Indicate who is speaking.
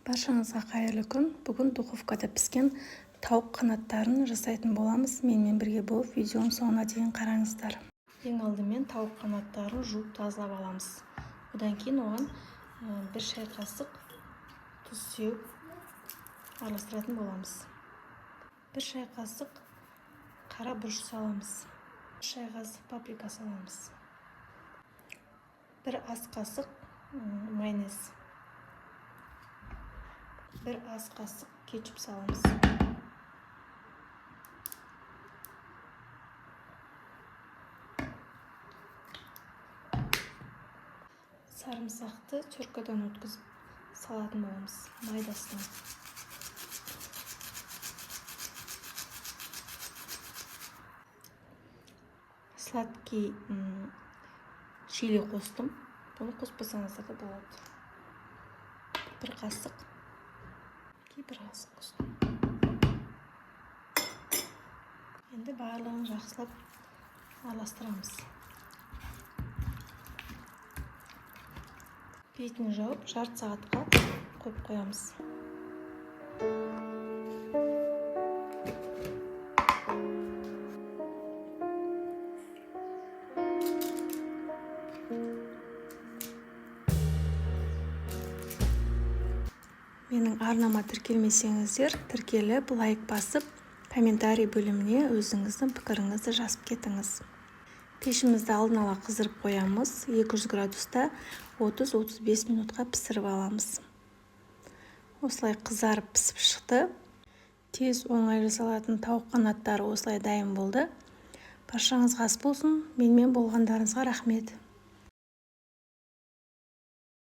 Speaker 1: Баршаңызға қайырлы күн. Бүгін духовкада піскен тауық қанаттарын жасайтын боламыз. Менімен бірге болып видеоның соңына дейін қараңыздар. Ең алдымен тауық қанаттарын жуып тазалап аламыз. Одан кейін оған бір шай қасық тұз сеуіп араластыратын боламыз. Бір шай қасық қара бұрыш саламыз. Бір шай қасық паприка саламыз. Бір ас қасық майонез. Bir az қасық кетчуп саламыз. Сарымсақты теркадан өткізіп салатын боламыз, майдасынан. Сладкий чили қостым. Бұны қоспасаңыздар да болады. Bir қасық. Bir қасық қостым. Енді барлығын жақсылап араластырамыз. Бетін жауып, жарты сағатқа қойып қоямыз. Менің арнама тіркелмесеңіздер, тіркеліп, лайк басып, комментарий бөліміне өзіңіздің пікіріңізді жазып кетіңіз. Пешімізді алдын ала қыздырып қоямыз. 200 градуста 30-35 минутқа пісіріп аламыз. Осылай қызарып пісіп шықты. Тез оңай жасалатын тауық қанаттары осылай дайын болды. Баршаңызға ас болсын. Менімен болғандарыңызға рахмет.